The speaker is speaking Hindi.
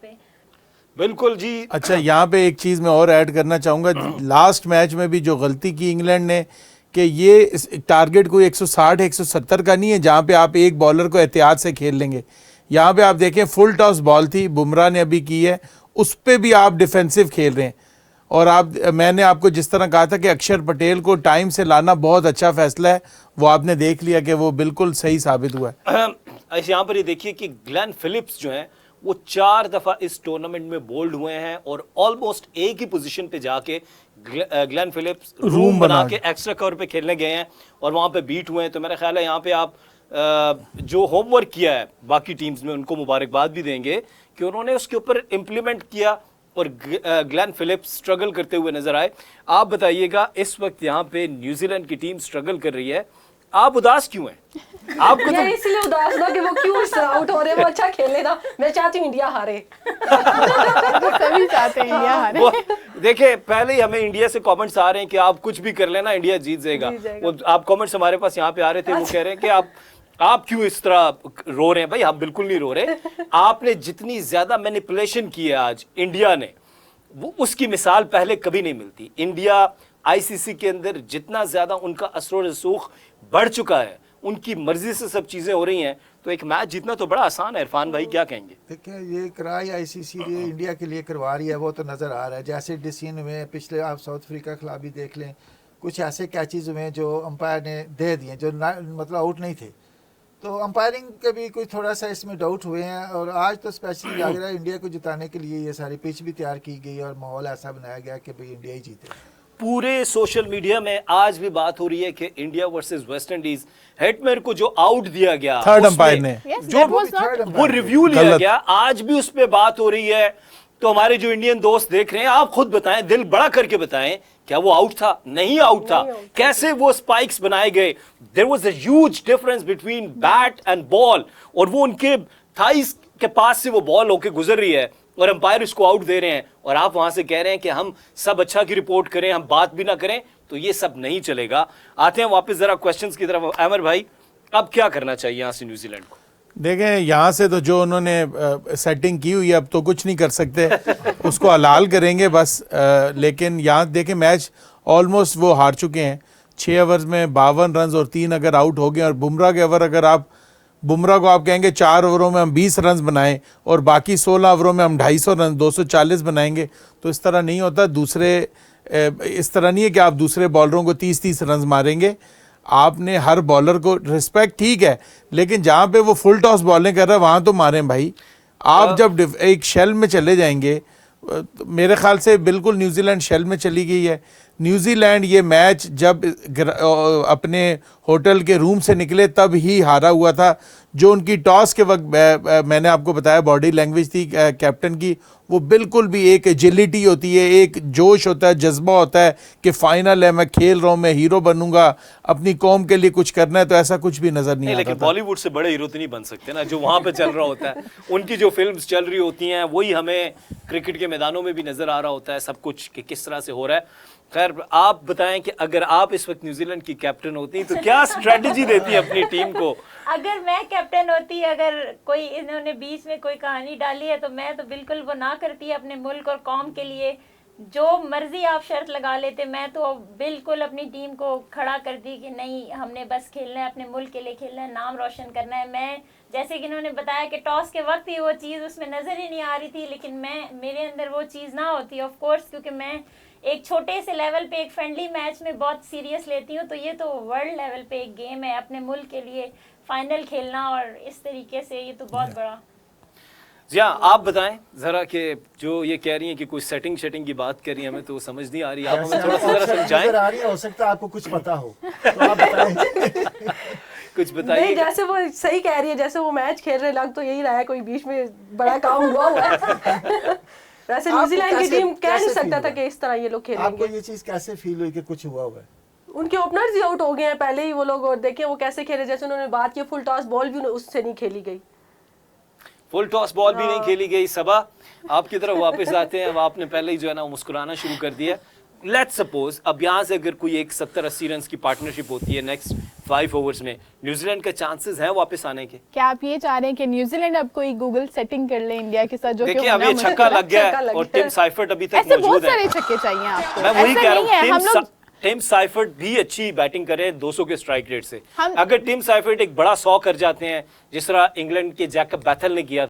पे। बिल्कुल जी। अच्छा, यहाँ पे एक चीज़ मैं और ऐड करना चाहूँगा, लास्ट मैच में भी जो गलती की इंग्लैंड ने कि ये टारगेट कोई 160 170 का नहीं है जहाँ पे आप एक बॉलर को एहतियात से खेल लेंगे। यहाँ पे आप देखें फुल टॉस बॉल थी, बुमराह ने अभी की है, उस पर भी आप डिफेंसिव खेल रहे हैं। और मैंने आपको जिस तरह कहा था कि अक्षर पटेल को टाइम से लाना बहुत अच्छा फैसला है, वो आपने देख लिया कि वो बिल्कुल सही साबित हुआ है। यहाँ पर ये देखिए कि ग्लेन फिलिप्स जो हैं वो 4 दफा इस टूर्नामेंट में बोल्ड हुए हैं और ऑलमोस्ट एक ही पोजीशन पे जाके ग्लेन फिलिप्स रूम बना के एक्स्ट्रा कवर पे खेलने गए हैं और वहां पे बीट हुए हैं। तो मेरा ख्याल है यहाँ पे आप जो होमवर्क किया है बाकी टीम्स में उनको मुबारकबाद भी देंगे कि उन्होंने उसके ऊपर इम्प्लीमेंट किया और ग्लेन फिलिप्स स्ट्रगल करते हुए नजर आए। आप बताइएगा, इस वक्त यहाँ पे न्यूजीलैंड की टीम स्ट्रगल कर रही है, आप उदास क्यों हैं? आपको तो इसलिए उदास ना कि वो क्यों इस तरह आउट हो रहे हैं, वो अच्छा खेले ना। मैं चाहती हूँ इंडिया हारे। सभी चाहते हैं इंडिया हारे। देखिए, पहले ही हमें इंडिया से कमेंट्स आ रहे हैं कि आप कुछ भी कर लेना इंडिया जीत जाएगा। वो आप कमेंट्स हमारे पास यहाँ पे आ रहे थे, वो कह रहे हैं कि आप क्यों इस तरह रो रहे हैं? भाई हम बिल्कुल नहीं रो रहे। आपने जितनी ज्यादा मैनिपुलेशन की है आज इंडिया ने, वो उसकी मिसाल पहले कभी नहीं मिलती। इंडिया आईसीसी के अंदर जितना ज्यादा उनका असर रसूख बढ़ चुका है, उनकी मर्जी से सब चीजें हो रही हैं, तो एक मैच जीतना तो बड़ा आसान है। इरफान भाई क्या कहेंगे? देखिए, ये कराई आईसीसी इंडिया के लिए करवा रही है, वो तो नज़र आ रहा है। जैसे डिसीजन में पिछले आप साउथ अफ्रीका के खिलाफ भी देख लें, कुछ ऐसे कैचेज हुए जो अंपायर ने दे दिए जो मतलब आउट नहीं थे। तो अंपायरिंग के भी कुछ थोड़ा सा इसमें डाउट हुए हैं। और आज तो स्पेशली लग रहा है इंडिया को जिताने के लिए ये सारी पिच भी तैयार की गई और माहौल ऐसा बनाया गया कि भाई इंडिया ही जीते। पूरे सोशल मीडिया में आज भी बात हो रही है कि India versus West Indies, Hetmyer को जो आउट दिया गया थर्ड अंपायर ने, जो वो रिव्यू लिया गया, आज भी उस पर बात हो रही है। तो हमारे जो इंडियन दोस्त देख रहे हैं, आप खुद बताएं, दिल बड़ा करके बताएं, क्या वो आउट था? नहीं आउट था। कैसे वो स्पाइक्स बनाए गए? There was a huge difference between bat and ball, और वो उनके थाइस के पास से वो बॉल होके गुजर रही है और अंपायर इसको आउट दे रहे हैं, और आप वहां से कह रहे हैं कि हम सब अच्छा की रिपोर्ट करें, हम बात भी ना करें। तो ये सब नहीं चलेगा। आते हैं वापस जरा क्वेश्चंस की तरफ। अमर भाई, अब क्या करना चाहिए यहाँ से न्यूजीलैंड को? देखें, यहाँ से तो जो उन्होंने सेटिंग की हुई है अब तो कुछ नहीं कर सकते, उसको हलाल करेंगे बस। लेकिन यहाँ देखें, मैच ऑलमोस्ट वो हार चुके हैं। 6 ओवर्स में 52 रन और 3 अगर आउट हो गए, और बुमराह के ओवर अगर आप बुमराह को आप कहेंगे 4 ओवरों में हम 20 रन बनाएं और बाकी 16 ओवरों में हम 250 रन 240 बनाएंगे, तो इस तरह नहीं होता। इस तरह नहीं है कि आप दूसरे बॉलरों को 30-30 रन मारेंगे। आपने हर बॉलर को रिस्पेक्ट, ठीक है, लेकिन जहाँ पे वो फुल टॉस बॉलिंग कर रहा है वहाँ तो मारें भाई। आप जब एक शेल में चले जाएंगे, मेरे ख्याल से बिल्कुल न्यूजीलैंड शेल में चली गई है। न्यूजीलैंड ये मैच जब अपने होटल के रूम से निकले तब ही हारा हुआ था। जो उनकी टॉस के वक्त मैंने आपको बताया बॉडी लैंग्वेज थी कैप्टन की, वो बिल्कुल भी एक एजिलिटी होती है, एक जोश होता है, जज्बा होता है कि फाइनल है, मैं खेल रहा हूँ, मैं हीरो बनूंगा, अपनी कौम के लिए कुछ करना है। तो ऐसा कुछ भी नजर नहीं आता। लेकिन बॉलीवुड से बड़े हीरो तो नहीं बन सकते ना, जो वहां पे चल रहा होता है। उनकी जो फिल्म्स चल रही होती हैं वही हमें क्रिकेट के मैदानों में भी नजर आ रहा होता है सब कुछ कि किस तरह से हो रहा है। खैर, आप बताएं कि अगर आप इस वक्त न्यूजीलैंड की कैप्टन होती तो क्या स्ट्रेटजी देती अपनी टीम को? अगर मैं कैप्टन होती, अगर कोई इन्होंने बीच में कोई कहानी डाली है तो मैं तो बिल्कुल वो ना करती अपने मुल्क और कौम के लिए। जो मर्जी आप शर्त लगा लेते, मैं तो बिल्कुल अपनी टीम को खड़ा कर दी कि नहीं, हमने बस खेलना है, अपने मुल्क के लिए खेलना है, नाम रोशन करना है। मैं जैसे कि इन्होंने बताया कि टॉस के वक्त ही वो चीज़ उसमें नज़र ही नहीं आ रही थी, लेकिन मेरे अंदर वो चीज़ ना होती ऑफ कोर्स, क्योंकि मैं एक छोटे से लेवल पे एक फ्रेंडली मैच में बहुत सीरियस लेती हूँ। तो ये तो वर्ल्ड लेवल पे एक गेम है, अपने मुल्क के लिए फाइनल खेलना, और इस तरीके से ये तो बहुत बड़ा। जी हाँ, आप बताएं जरा कि जो ये कह रही हैं कि कोई सेटिंग की बात कर रही है, हमें तो समझ नहीं आ रही। आप हमें थोड़ा सा जरा समझाएं। हो सकता है आपको कुछ पता हो तो आप बताएं। कुछ बताइए। नहीं, जैसे वो सही कह रही है, जैसे वो मैच खेल रहे, लग तो यही रहा है कोई बीच में बड़ा काम हुआ है। वैसे न्यूजीलैंड की टीम कह नहीं सकता था कि इस तरह ये लोग खेलेंगे। आपको ये चीज कैसे फील हुई कि कुछ हुआ हुआ है? उनके ओपनर्स ही आउट हो गए हैं पहले ही वो लोग, और देखिए वो कैसे खेले, जैसे उन्होंने बात की फुल टॉस बॉल भी उससे नहीं खेली गई। फुल टॉस बॉल भी नहीं खेली गई। सबा, आपकी तरफ वापस आते हैं। अब आपने पहले ही जो है ना मुस्कुराना शुरू कर दिया, लेट्स सपोज अब यहाँ से अगर कोई एक 70-80 रन की पार्टनरशिप होती है नेक्स्ट 5 ओवर्स में, न्यूजीलैंड के चांसेस हैं वापस आने के? क्या आप ये चाह रहे हैं कि न्यूजीलैंड अब कोई गूगल सेटिंग कर ले इंडिया के साथ, जो कि देखिए अब होना ये छक्का लग गया छक्का है लग और गया टिम साइफर्ट अभी तक ऐसे बहुत मौजूद है। सारे छक्के चाहिए आपको। मैं वही ऐसा कह नहीं है, रहा हम हूँ लोग टिम साइफर्ट भी अच्छी बैटिंग करे 200 के स्ट्राइक रेट से। हम- अगर टिम साइफर्ट एक बड़ा 100 कर जाते हैं जिस तरह इंग्लैंड के जैकब बैथल ने किया